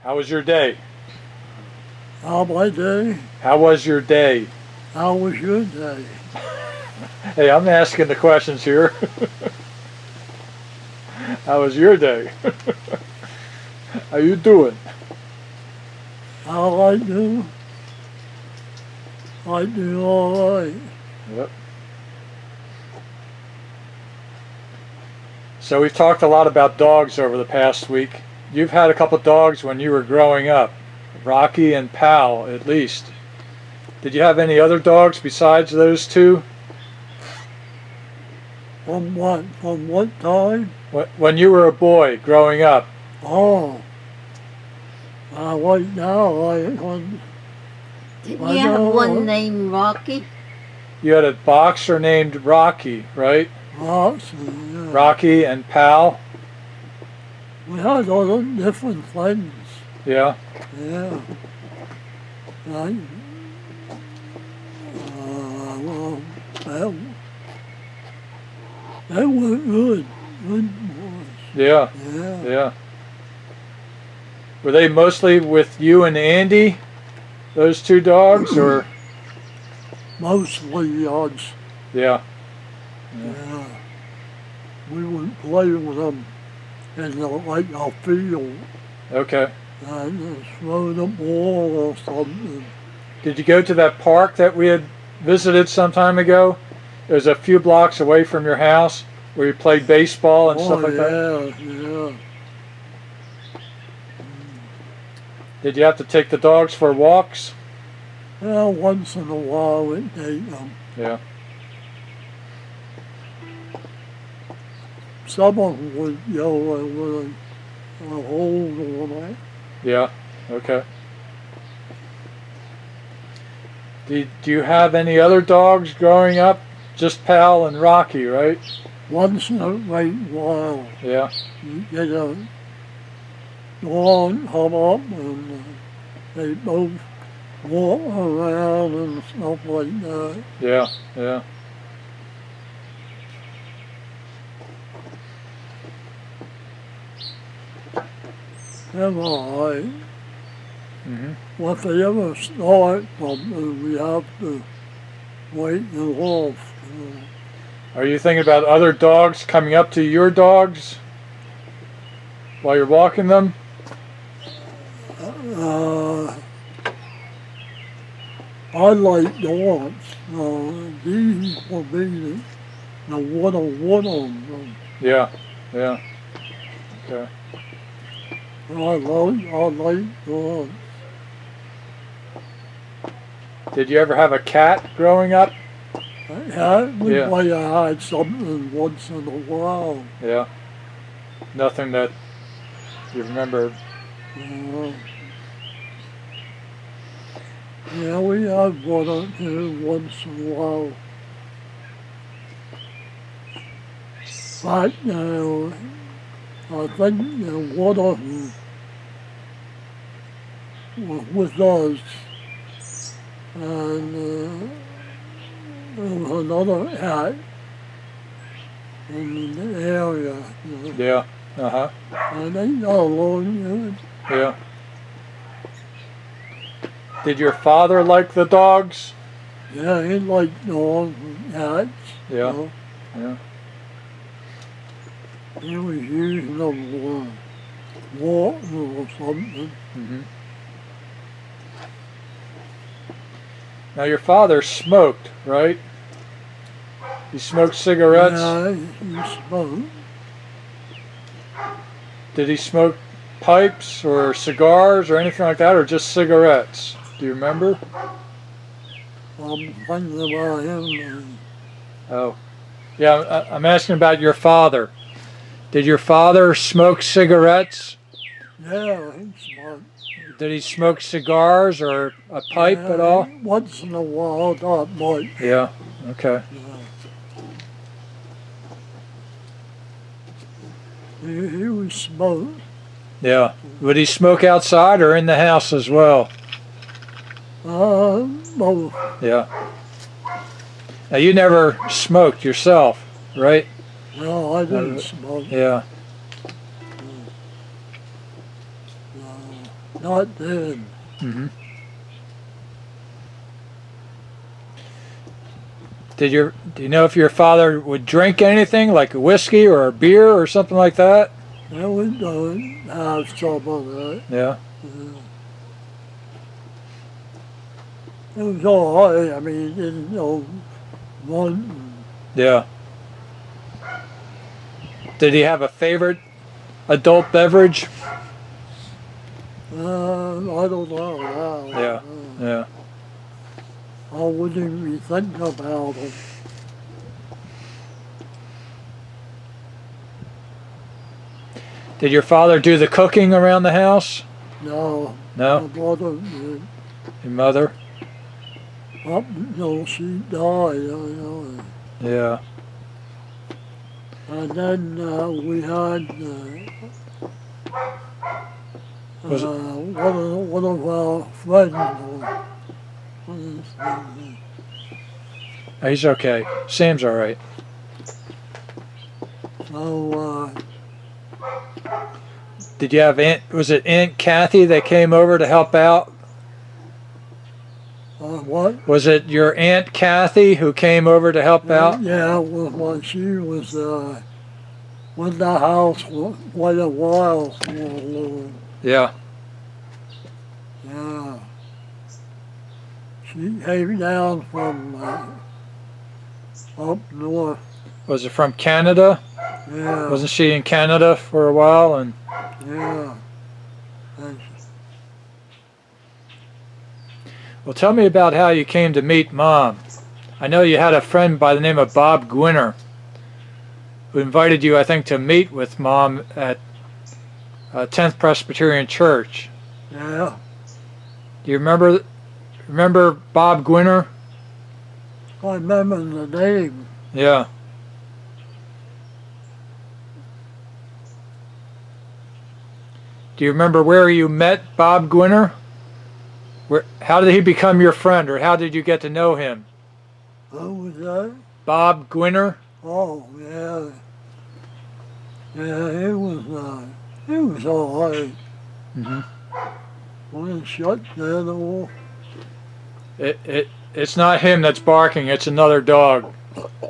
How was your day? How my day? How was your day? How was your day? Hey, I'm asking the questions here. How was your day? How you doing? How I do? I do all right. Yep. So we've talked a lot about dogs over the past week. You've had a couple dogs when you were growing up, Rocky and Pal at least. Did you have any other dogs besides those two? From what? From what time? When you were a boy growing up. Oh. Right now I on. Didn't you have one named Rocky? You had a boxer named Rocky, right? Rocky, yeah. Rocky and Pal. We had all different things. Yeah. Yeah. Right. Well, they were good. Good boys. Yeah. Yeah. Yeah. Were they mostly with you and Andy, those two dogs, or? Mostly yards. Yeah. Yeah. We would play with them in a field. Okay. And throw the ball or something. Did you go to that park that we had visited some time ago? It was a few blocks away from your house where you played baseball and stuff like that? Yeah. Did you have to take the dogs for walks? Yeah, once in a while we'd take them. Yeah. Some of them would yell with a hold on it. Yeah. Okay. Do you have any other dogs growing up? Just Pal and Rocky, right? Once in a great while, Yeah. you get a dog come up and they both walk around and stuff like that. Yeah. Yeah. They're all right. Mm-hmm. If they ever start something, we have to wait them off. Are you thinking about other dogs coming up to your dogs while you're walking them? I like dogs. These will be the one-on-one. Yeah. Yeah. Okay. I like dogs. Did you ever have a cat growing up? Yeah, we Yeah. might have had something once in a while. Yeah. Nothing that you remember. Yeah, we have one or two once in a while. Right now, I think one of them was with us, and there was another cat in the area. Yeah. Uh-huh. And they got along good. Yeah. Did your father like the dogs? Yeah, he liked dogs and cats. Yeah. You know. Yeah. He was using them for walking or something. Mm-hmm. Now your father smoked, right? He smoked cigarettes? Yeah, he smoked. Did he smoke pipes or cigars or anything like that, or just cigarettes? Do you remember? I'm thinking about him. Oh. Yeah, I'm asking about your father. Did your father smoke cigarettes? Yeah, he smoked. Did he smoke cigars or a pipe at all? Once in a while, not much. Yeah, okay. He was smoked. Yeah. Would he smoke outside or in the house as well? Both. Yeah. Now you never smoked yourself, right? No, I didn't smoke. Yeah. not dead. Mm-hmm. Do you know if your father would drink anything like a whiskey or a beer or something like that? Yeah, we don't have trouble with that. Yeah. It was all right. I mean, he didn't know one. Yeah. Did he have a favorite adult beverage? I don't know. Yeah. Yeah. I wouldn't even think about it. Did your father do the cooking around the house? No. No? My mother did. Your mother? Up until she died, Yeah. And then we had Was it- one of our friends. What is his name? Oh, he's okay. Sam's all right. So, Did you have was it Aunt Kathy that came over to help out? what? Was it your Aunt Kathy who came over to help out? Yeah, well, she was with the house for quite a while. Yeah. Yeah. She came down from up north. Was it from Canada? Yeah. Wasn't she in Canada for a while? And Yeah. And well, tell me about how you came to meet Mom. I know you had a friend by the name of Bob Gwinner who invited you, I think, to meet with Mom at 10th Presbyterian Church. yeah. Do you remember Bob Gwinner? I remember the name. Yeah. Do you remember where you met Bob Gwinner? How did he become your friend, or how did you get to know him? Who was that? Bob Gwinner? Oh, yeah. Yeah, it was all right. Mm-hmm. When it shut that off. It's not him that's barking, it's another dog.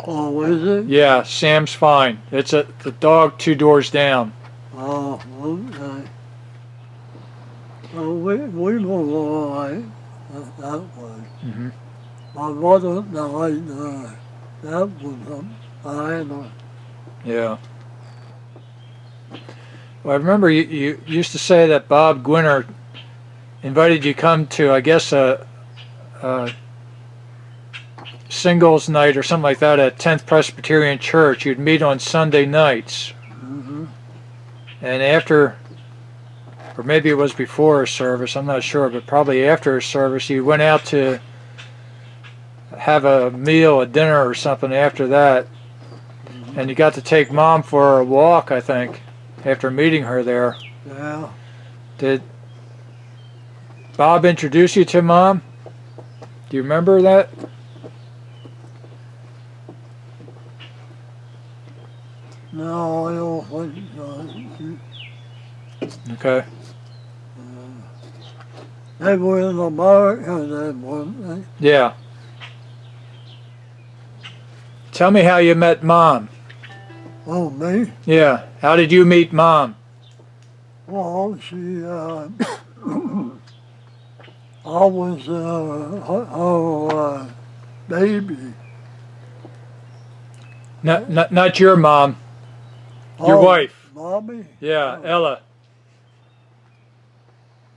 Oh, is it? Yeah, Sam's fine. It's the dog 2 doors down. Oh, okay. Oh, we were all right that way. Mm-hmm. My mother died, that was fine. Yeah. Well, I remember you used to say that Bob Gwinner invited you to come to, I guess, a singles night or something like that at 10th Presbyterian Church. You'd meet on Sunday nights. Mm-hmm. And after, or maybe it was before a service, I'm not sure, but probably after a service, you went out to have a meal, a dinner or something after that. Mm-hmm. And you got to take Mom for a walk, I think, after meeting her there. Yeah. Did Bob introduce you to Mom? Do you remember that? No, I don't think so. Okay. They were in America then, weren't they? Yeah. Tell me how you met Mom. Oh, me? Yeah. How did you meet Mom? Well, she, I was her baby. Not your mom. Your Oh, wife. Mommy? Yeah, Ella.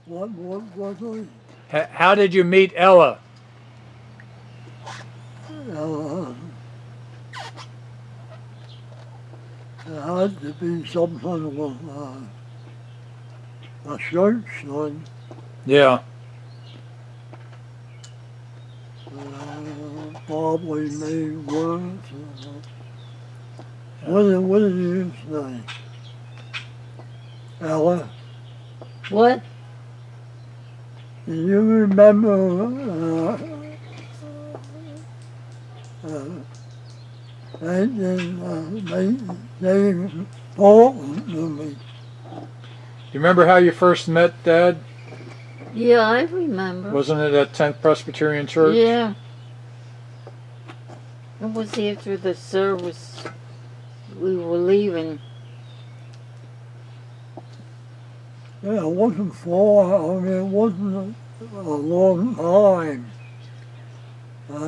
What was it? How did you meet Ella? It had to be something with a church then. Yeah. Probably made words. What did you say? Ella, What? do you remember they important to me? you remember how you first met Dad? Yeah, I remember. Wasn't it at 10th Presbyterian Church? Yeah. It was after the service. We were leaving. Yeah, it wasn't far. I mean, it wasn't a long time.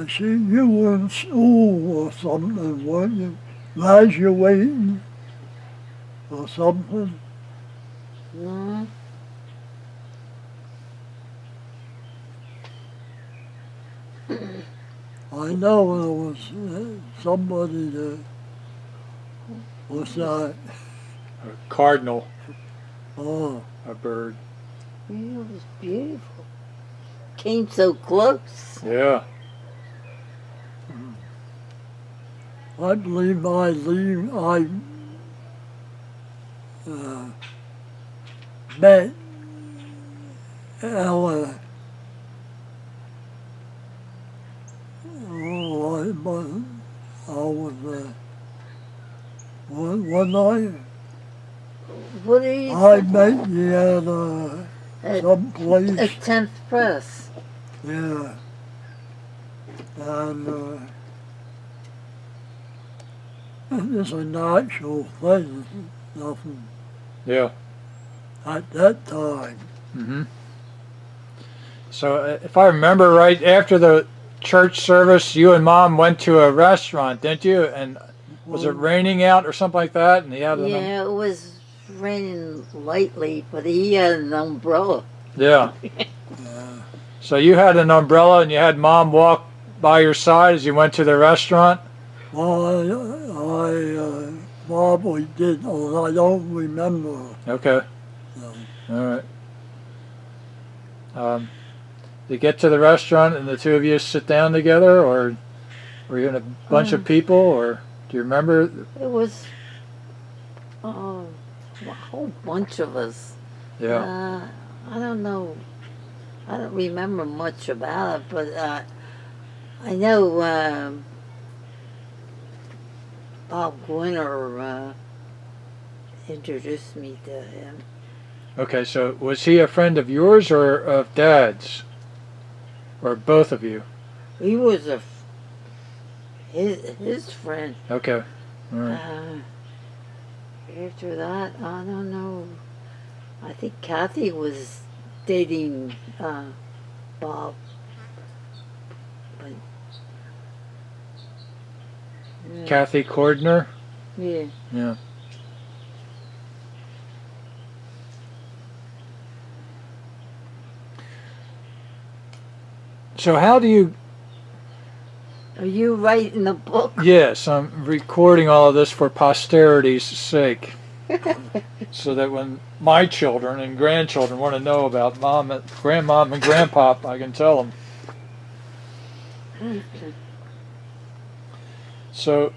See, you were in school or something, weren't you? Graduating or something. No. I know there was somebody that was that. A cardinal, Oh, a bird. Yeah, it was beautiful. Came so close. Yeah. I believe I met Ella. Oh, I was one night. What are you I saying? met you at some place. At 10th Press. Yeah. And it's a natural thing, nothing Yeah. at that time. Mm-hmm. So if I remember right, after the church service, you and Mom went to a restaurant, didn't you? And was it raining out or something like that? And he had Yeah, it was raining lightly, but he had an umbrella. Yeah. Yeah. So you had an umbrella and you had Mom walk by your side as you went to the restaurant? Well, I probably did, although I don't remember. Okay. No. All right. You get to the restaurant and the two of you sit down together, or were you in a bunch of people, or do you remember? It was a whole bunch of us. Yeah. I don't know. I don't remember much about it, but I know Bob Gwinner introduced me to him. Okay, so was he a friend of yours or of Dad's? Or both of you? He was his friend. Okay. All right. After that, I don't know. I think Kathy was dating Bob. But, yeah. Kathy Cordner? Yeah. Yeah. So how do you... Are you writing a book? Yes, I'm recording all of this for posterity's sake. So that when my children and grandchildren want to know about Mom, Grandmom and Grandpop, I can tell them. So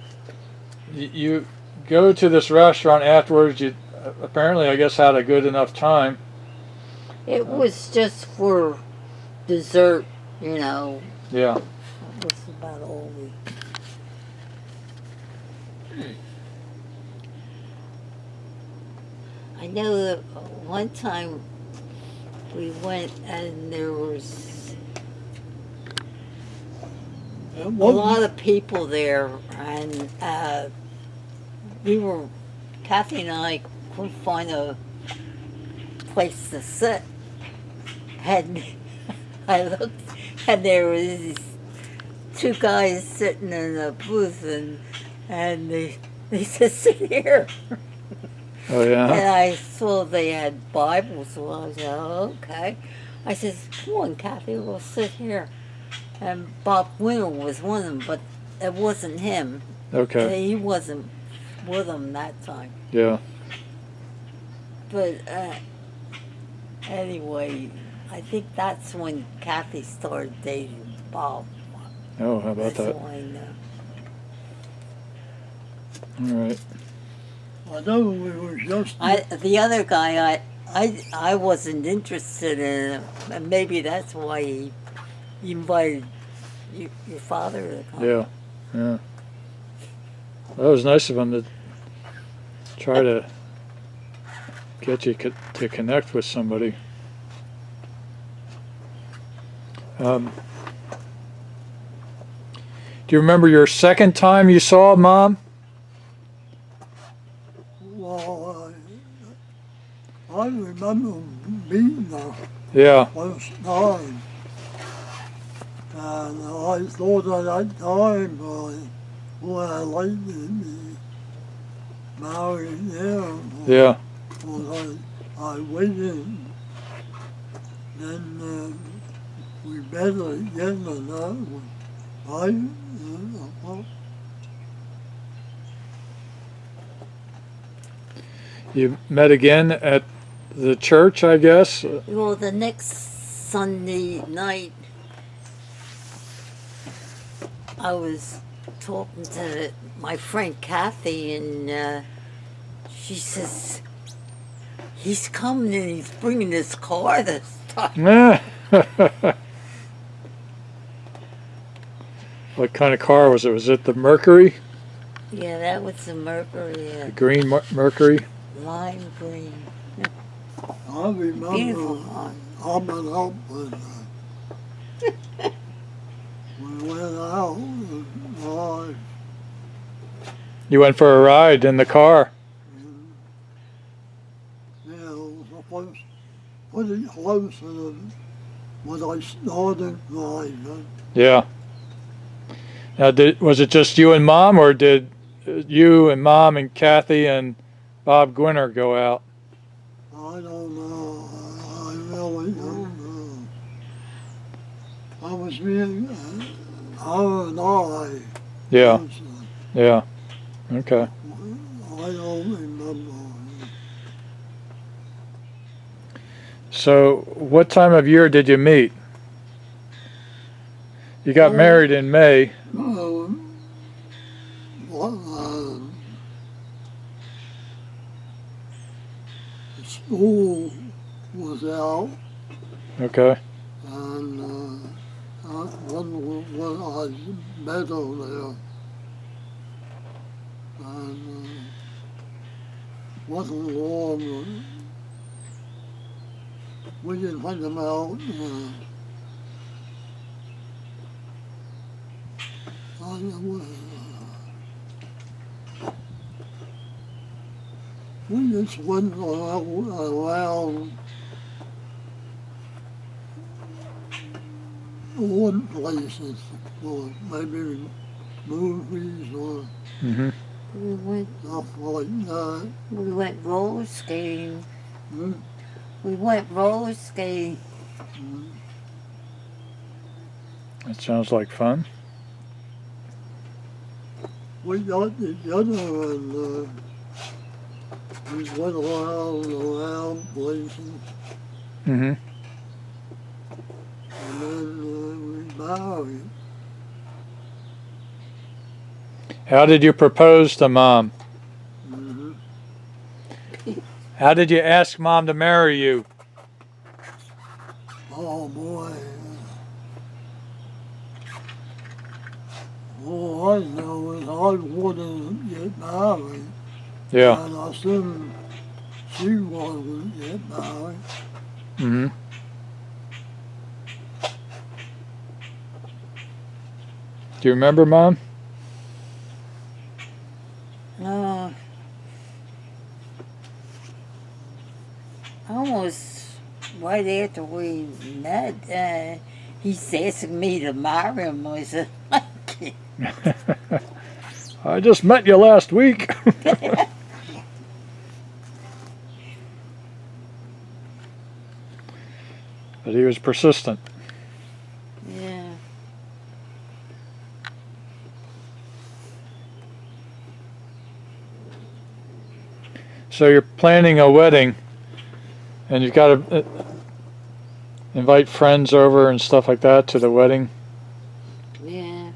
you go to this restaurant afterwards. You apparently, I guess, had a good enough time. It was just for dessert, you know. Yeah. That was about all we... I know that one time we went and there was a lot of people there, and Kathy and I couldn't find a place to sit. And I looked, and there was these two guys sitting in a booth, and they said, "Sit here." Oh yeah. And I saw they had Bibles, so I said, "Oh, okay." I says, "Come on, Kathy, we'll sit here." And Bob Winter was one of them, but it wasn't him. Okay. He wasn't with them that time. Yeah. But anyway, I think that's when Kathy started dating Bob. Oh, how about That's that? all I know. All right. I know we were just. The other guy, I wasn't interested in him, and maybe that's why he invited your father to come. Yeah. Yeah. Well, that was nice of him to try to get you to connect with somebody. Do you remember your second time you saw Mom? Well, I remember meeting her Yeah, first time. And I thought at that time, well, I'd like to be married there. yeah. Well, I waited. Then we better again and that was right. You met again at the church, I guess? Well, the next Sunday night, I was talking to my friend Kathy, and she says, he's coming and he's bringing his car this time. What kind of car was it? Was it the Mercury? Yeah, that was the Mercury, The green Mercury? lime green. I remember Beautiful car. coming up when we went out and I You went for a ride in the car. yeah, it was pretty close to when I started driving. Yeah. Now, was it just you and Mom, or did you and Mom and Kathy and Bob Gwinner go out? I don't know. I really don't know. I was being her and I. Yeah, was, yeah. Okay. I don't remember. So, what time of year did you meet? You got married in May. The school was out, Okay. and when I met her there, and wasn't long. We didn't find them out. We just went around one places, or maybe movies or Mm-hmm. We went, stuff like that. we went roller skating. Hmm? We went roller skating. That sounds like fun. We got together and we went around places, Mm-hmm. and then we married. How did you propose to Mom? Mm-hmm. How did you ask Mom to marry you? Oh boy. All I know is I wanted to get married, Yeah. and I assumed she wanted to get married. Mm-hmm. Do you remember, Mom? Almost right after we met, he's asking me to marry him. I said, I can't. I just met you last week. But he was persistent. Yeah. So you're planning a wedding, and you've got to invite friends over and stuff like that to the wedding. Yeah.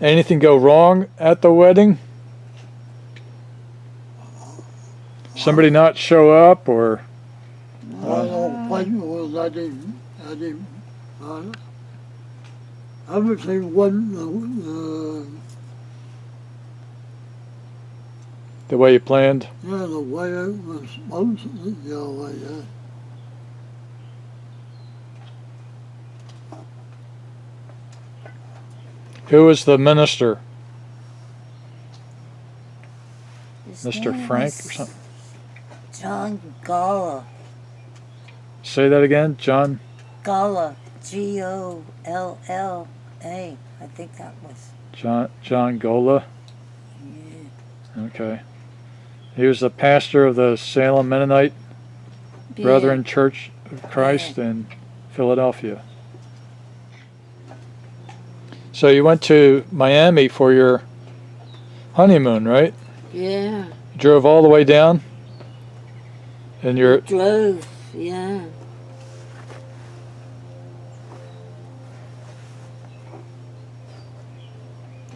Anything go wrong at the wedding? Somebody not show up, or I don't think it was any, everything went The way you planned? Yeah, the way it was supposed to go, yeah. Who was the minister? His Mr. name Frank was or something? John Galla. Say that again, John? Galla. G-O-L-L-A. I think that was. John Gola? Yeah. Okay. He was the pastor of the Salem Mennonite Brethren Church of Christ in Philadelphia. So you went to Miami for your honeymoon, right? Yeah. You drove all the way down? And We drove, yeah.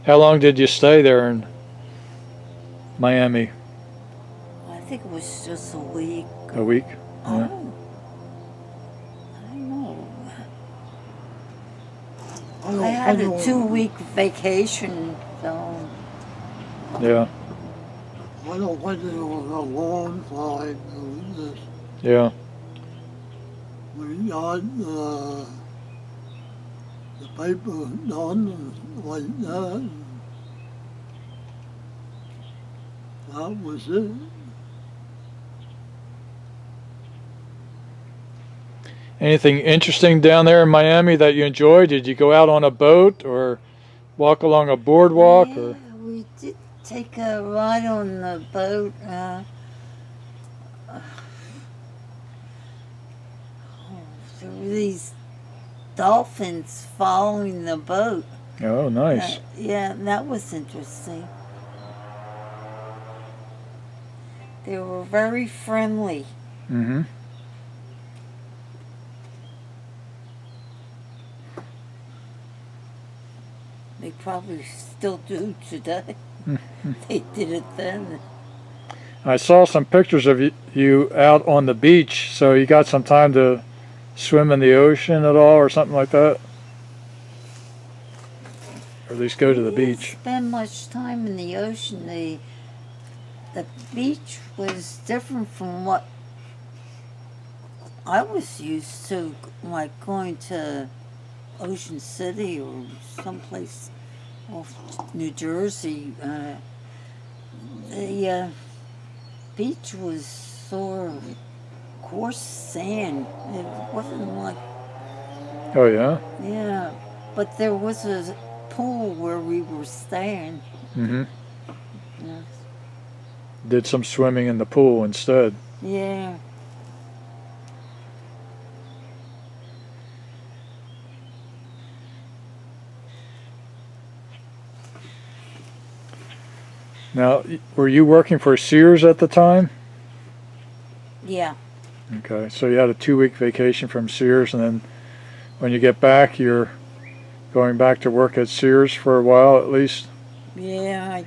how long did you stay there in Miami? I think it was just a week. A week? I don't know. I had a 2-week vacation, so. Yeah. I don't think it was a long time. It was just, Yeah. we got the paper done and like that. And that was it. Anything interesting down there in Miami that you enjoyed? Did you go out on a boat or walk along a boardwalk? Yeah, Or we did take a ride on the boat. There were these dolphins following the boat. oh, nice. Yeah, that was interesting. They were very friendly. Mm-hmm. They probably still do today. They did it then. I saw some pictures of you out on the beach, so you got some time to swim in the ocean at all or something like that? Or at least go to the We beach. didn't spend much time in the ocean. The beach was different from what I was used to, like going to Ocean City or someplace off New Jersey. The beach was sort of coarse sand. It wasn't like, Oh, yeah? yeah, but there was a pool where we were staying. Mm-hmm. Yeah. Did some swimming in the pool instead. Yeah. Now, were you working for Sears at the time? Yeah. Okay, so you had a 2-week vacation from Sears, and then when you get back, you're going back to work at Sears for a while at least? Yeah.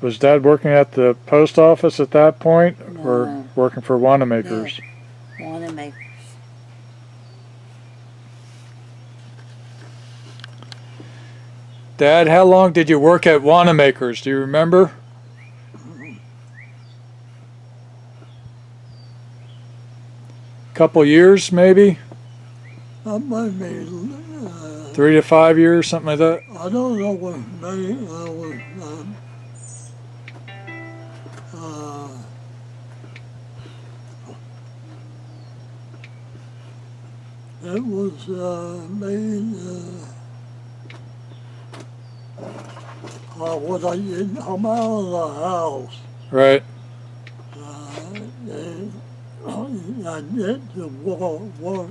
Was Dad working at the post office at that point, or No. working for Wanamaker's? Wanamaker. Dad, how long did you work at Wanamaker's? Do you remember? Couple years, maybe? That might be, 3 to 5 years, something like that? I don't know what many, it was made when I didn't come out of the house. Right. I did the work.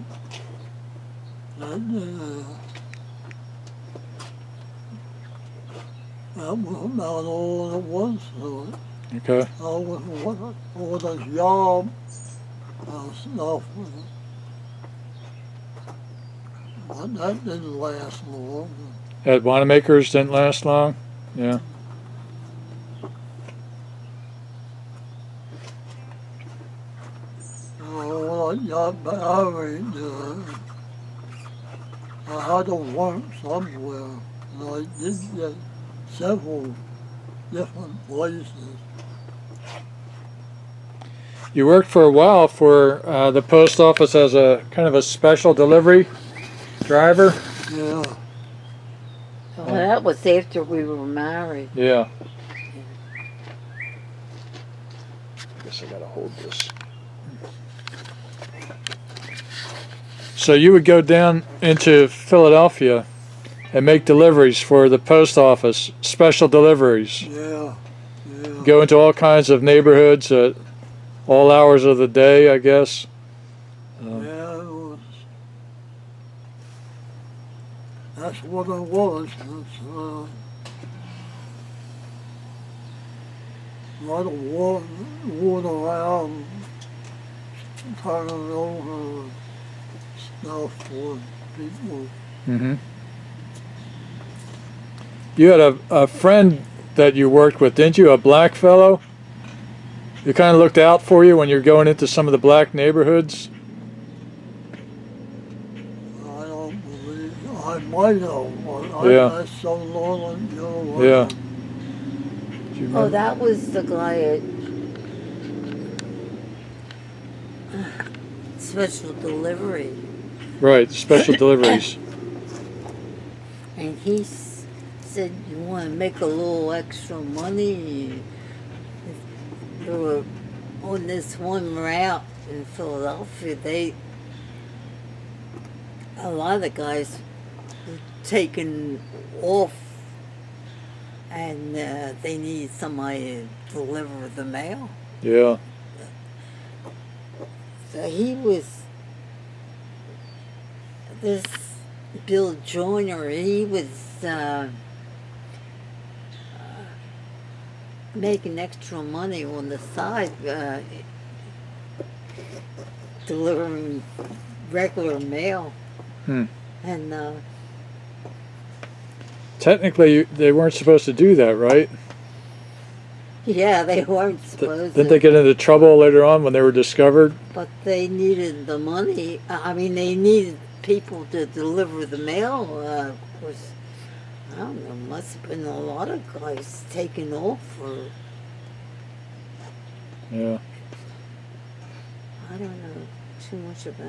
And, that was about all it was to it. Okay. I was for the job and stuff. But that didn't last long. At Wanamaker's didn't last long? Yeah. When I got married, I had to work somewhere, and I did get several different places. You worked for a while for the post office as a kind of a special delivery driver. Yeah, Well, that was after we were married. Yeah. I guess I gotta hold this. So you would go down into Philadelphia and make deliveries for the post office, special deliveries. yeah, yeah. Go into all kinds of neighborhoods at all hours of the day, I guess. Yeah, it was. That's what it was. It's a lot of water around, turning over stuff for people. Mm-hmm. You had a friend that you worked with, didn't you? A black fellow? He kind of looked out for you when you're going into some of the black neighborhoods? I don't believe, I might have, but Yeah. that's so long ago. Yeah. Do you Oh, remember? that was the guy at special delivery. Right, special deliveries. And he said, you want to make a little extra money? They were on this one route in Philadelphia. A lot of the guys were taking off, and they needed somebody to deliver the mail. Yeah. So he was, this Bill Joyner, he was making extra money on the side, delivering regular mail. Hmm. And Technically, they weren't supposed to do that, right? yeah, they weren't supposed Didn't to, they get into trouble later on when they were discovered? but they needed the money. I mean, they needed people to deliver the mail. Of course, I don't know, must have been a lot of guys taking off, or Yeah. I don't know too much about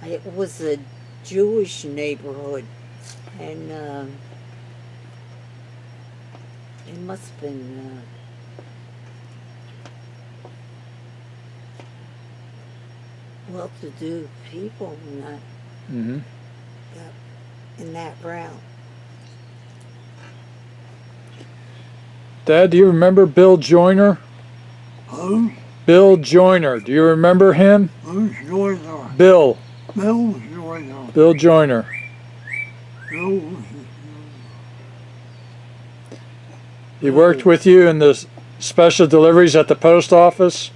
it. It was a Jewish neighborhood, and it must have been well-to-do people Mm-hmm. in that route. Dad, do you remember Bill Joyner? Who? Bill Joyner. Do you remember him? Who's Joyner? Bill. Bill Joyner. Bill Joyner. Bill. He worked with you in the special deliveries at the post office?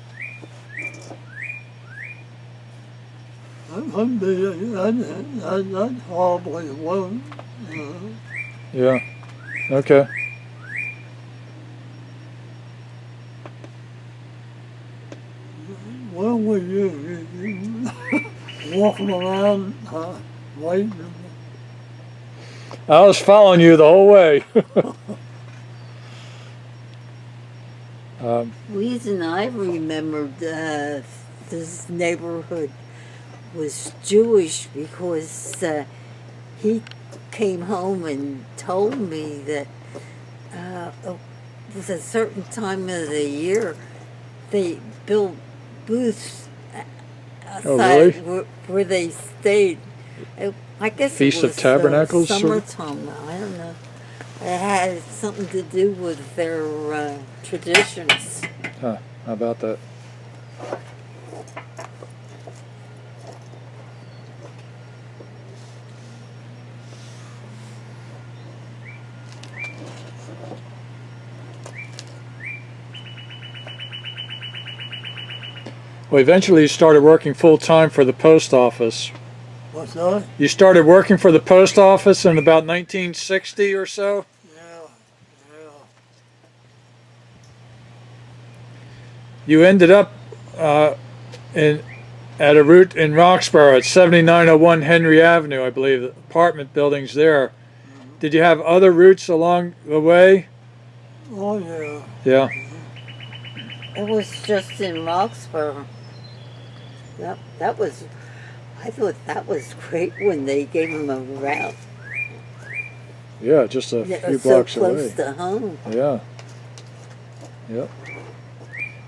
That could be, that probably was. Yeah. Okay. Where were you? Walking around, waiting. I was following you the whole way. Reason I remembered this neighborhood was Jewish because he came home and told me that it was a certain time of the year they built booths outside where they stayed. I guess Feast it of was Tabernacles, sort of? summertime. I don't know. It had something to do with their traditions. Huh, how about that? Well, eventually you started working full-time for the post office. What's that? You started working for the post office in about 1960 or so? Yeah, yeah. You ended up in at a route in Roxborough at 7901 Henry Avenue, I believe, the apartment buildings there. Did you have other routes along the way? Oh, yeah. Yeah. It was just in Roxborough. Yep, that was. I thought that was great when they gave him a route. Yeah, just a It few was so blocks close away. to home. Yeah. Yep.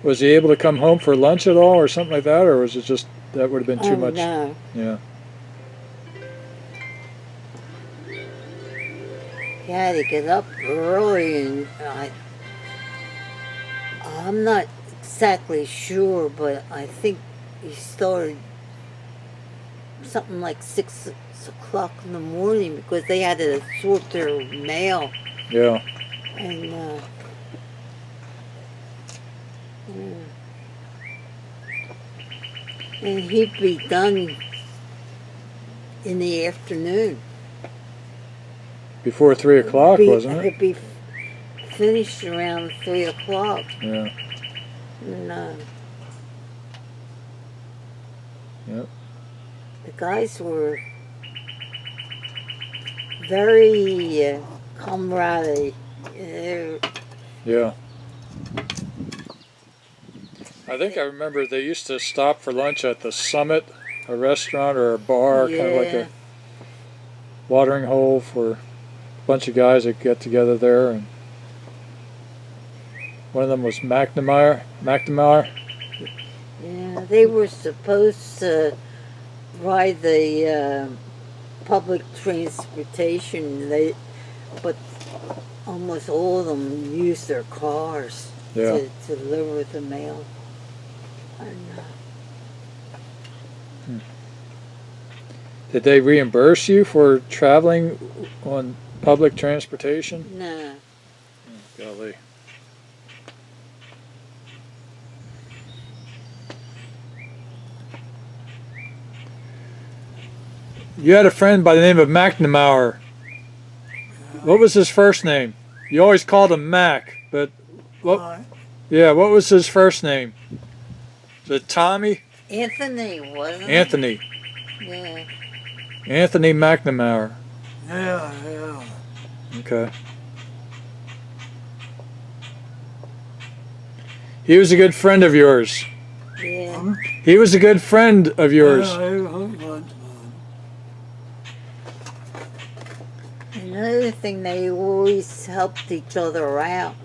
Was he able to come home for lunch at all or something like that, or was it just that would have been too much? No. Yeah. He had to get up early, and I'm not exactly sure, but I think he started something like 6 o'clock in the morning because they had to sort their mail. Yeah. And yeah. And he'd be done in the afternoon. Before 3 o'clock, wasn't it? It'd be finished around 3 o'clock. Yeah. And Yep. the guys were very camaraderie. Yeah. I think I remember they used to stop for lunch at the Summit, a restaurant or a bar, kind of like a watering hole for a bunch of guys that get together there. And one of them was McNamara. Yeah, they were supposed to ride the public transportation, but almost all of them used their cars to deliver the mail. Did they reimburse you for traveling on public transportation? No. Oh, golly. You had a friend by the name of McNamara. What was his first name? You always called him Mac, but what? Yeah, what was his first name? Is it Tommy? Anthony, wasn't it? Anthony. Yeah. Anthony McNamara. Yeah. Okay. He was a good friend of yours. Yeah. He was a good friend of yours. Another thing, they always helped each other out.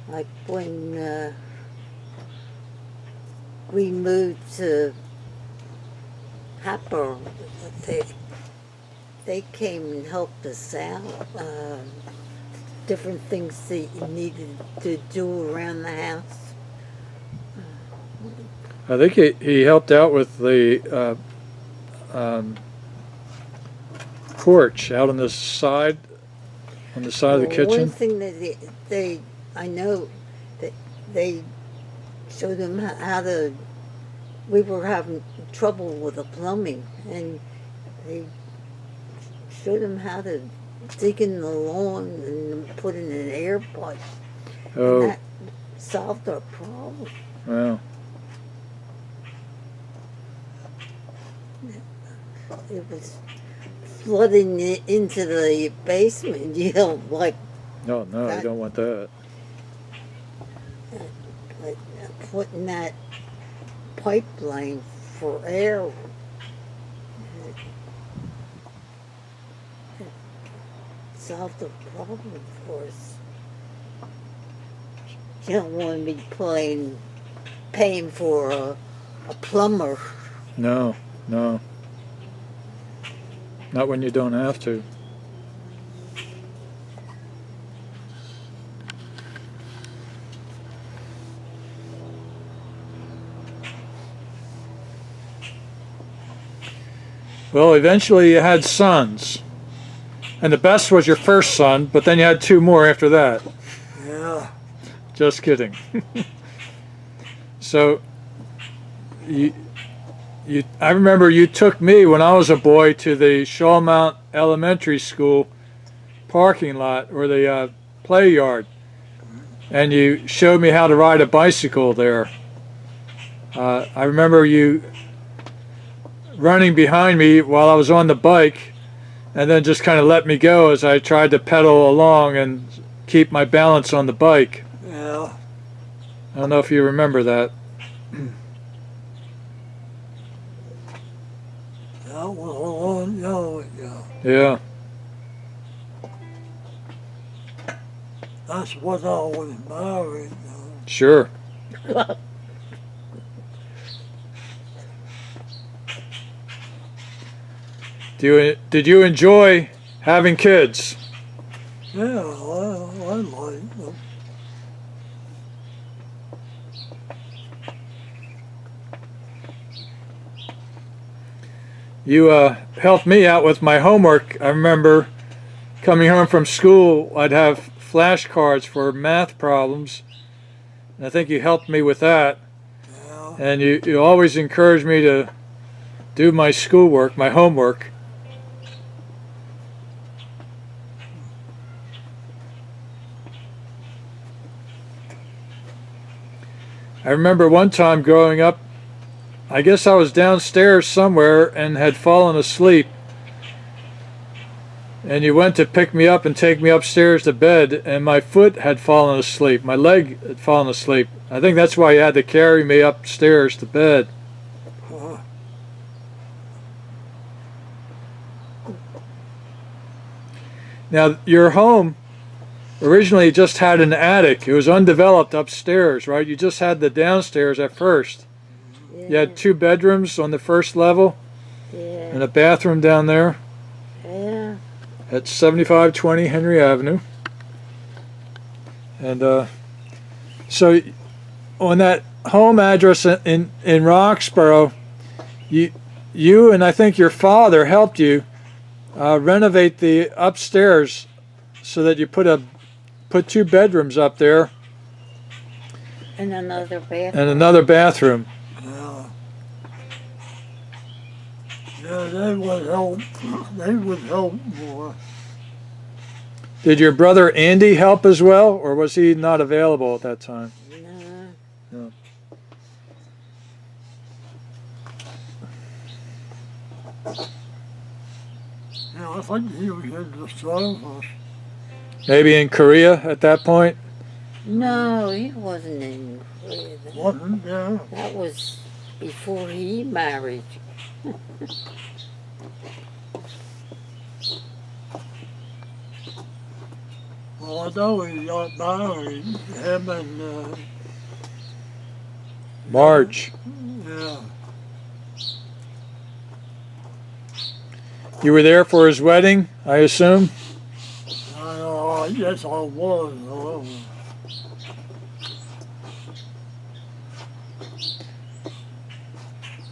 Like when we moved to Happer, they came and helped us out. Different things that you needed to do around the house. I think he helped out with the porch out on the side of the kitchen. One thing that I know that they showed them how to. We were having trouble with the plumbing, and they showed them how to dig in the lawn and put in an air pipe. Oh. And that solved our problem. Wow. It was flooding into the basement. You don't like. No, you don't want that. Like putting that pipeline for air. It solved the problem for us. You don't want to be paying for a plumber. No. Not when you don't have to. Well, eventually you had sons. And the best was your first son, but then you had 2 more after that. Yeah. Just kidding. So, I remember you took me when I was a boy to the Shawmount Elementary School parking lot, or the play yard, and you showed me how to ride a bicycle there. I remember you running behind me while I was on the bike, and then just kind of let me go as I tried to pedal along and keep my balance on the bike. Yeah. I don't know if you remember that. That was a long time ago. Yeah. That's what I was married. Sure. Did you enjoy having kids? Yeah, I like them. You helped me out with my homework. I remember coming home from school, I'd have flashcards for math problems. And I think you helped me with that. Yeah. And you always encouraged me to do my schoolwork, my homework. I remember one time growing up, I guess I was downstairs somewhere and had fallen asleep. And you went to pick me up and take me upstairs to bed, and my foot had fallen asleep. My leg had fallen asleep. I think that's why you had to carry me upstairs to bed. Now, your home originally just had an attic. It was undeveloped upstairs, right? You just had the downstairs at first. Yeah. You had 2 bedrooms on the first level Yeah. and a bathroom down there Yeah. at 7520 Henry Avenue. And so on that home address in Roxborough, you and I think your father helped you renovate the upstairs so that you put 2 bedrooms up there And another bathroom. and another bathroom. Yeah. Yeah, they would help. They would help more. Did your brother Andy help as well, or was he not available at that time? No. Yeah, I think he was in the service. Maybe in Korea at that point? No, he wasn't in Korea then. Wasn't there? That was before he married. Well, I know he got married. Him and Marge. yeah. You were there for his wedding, I assume? Yes, I was.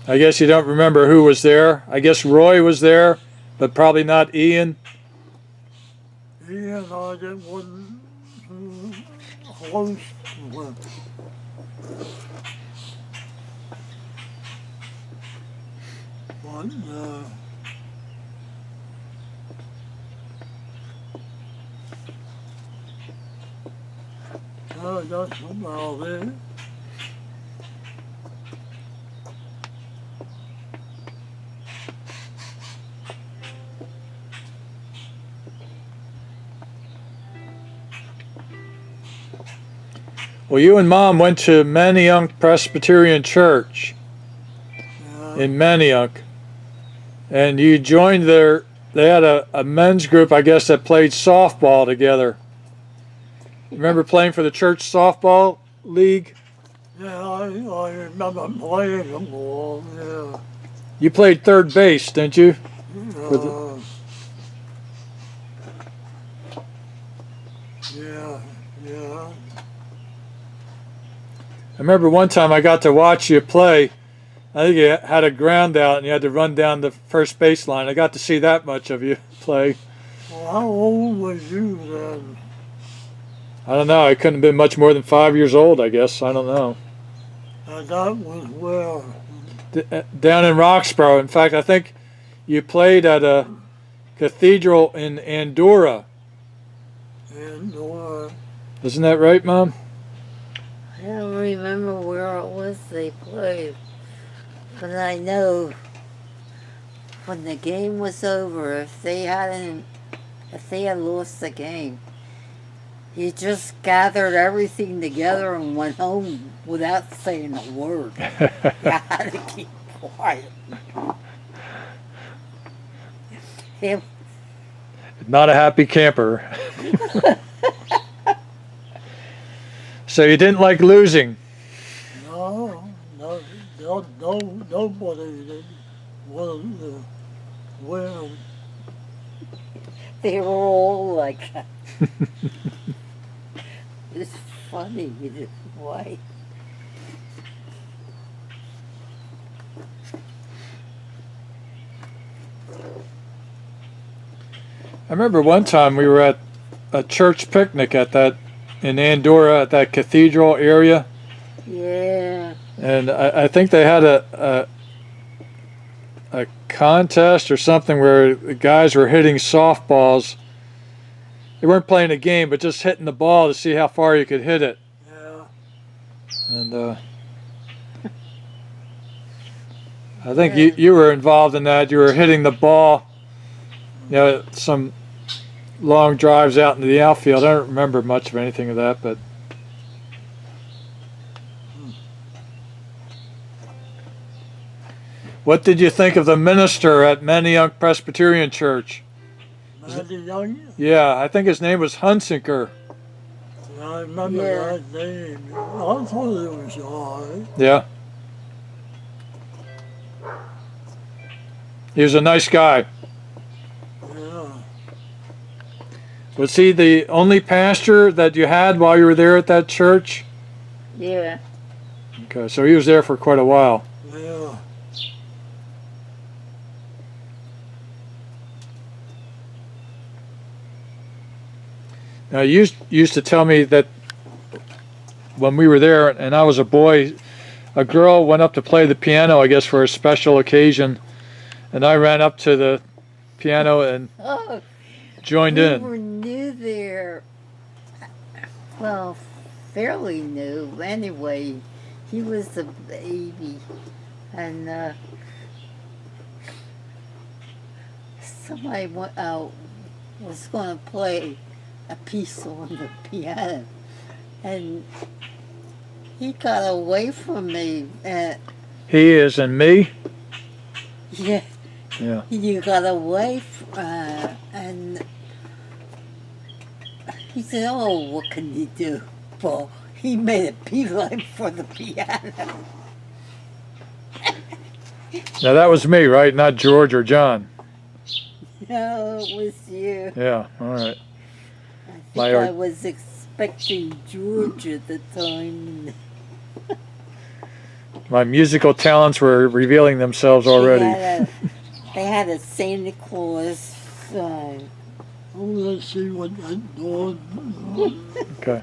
I guess you don't remember who was there. I guess Roy was there, but probably not Ian. He and I didn't wasn't close with. But that's about it. Well, you and Mom went to Manayunk Presbyterian Church Yeah. in Manayunk, and you joined their. They had a men's group, I guess, that played softball together. Remember playing for the church softball league? Yeah, I remember playing them all, yeah. You played third base, didn't you? Uh, yeah, yeah. I remember one time I got to watch you play. I think you had a ground out and you had to run down the first baseline. I got to see that much of you play. Well, how old was you then? I don't know. I couldn't have been much more than 5 years old, I guess. I don't know. And that was where? Down in Roxborough. In fact, I think you played at a cathedral in Andorra. And Isn't that right, Mom? I don't remember where it was they played, but I know when the game was over, if they had lost the game, he just gathered everything together and went home without saying a word. You had to keep quiet. Him. Not a happy camper. So you didn't like losing? No, nobody that wanted to win. They were all like that. It's funny in a way. I remember one time we were at a church picnic in Andorra at that cathedral area. Yeah. And I think they had a contest or something where the guys were hitting softballs. They weren't playing a game, but just hitting the ball to see how far you could hit it. Yeah. And I think you were involved in that. You were hitting the ball, some long drives out into the outfield. I don't remember much of anything of that, but what did you think of the minister at Manayunk Presbyterian Church? Young? Yeah, I think his name was Hunsiker. I remember that name. I thought it was all right. Yeah. He was a nice guy. Yeah. Was he the only pastor that you had while you were there at that church? Yeah. Okay, so he was there for quite a while. Yeah. Now, you used to tell me that when we were there and I was a boy, a girl went up to play the piano, I guess, for a special occasion, and I ran up to the piano and joined in. We were new there. Well, fairly new. Anyway, he was a baby, and somebody was going to play a piece on the piano, and he got away from me. He is and me? Yeah. Yeah. You got away and he said, "Oh, what can you do?" Well, he made a beeline for the piano. Now, that was me, right? Not George or John. No, it was you. Yeah, all right. I think I was expecting George at the time. My musical talents were revealing themselves already. They had a Santa Claus. Let's see what that dog. Okay.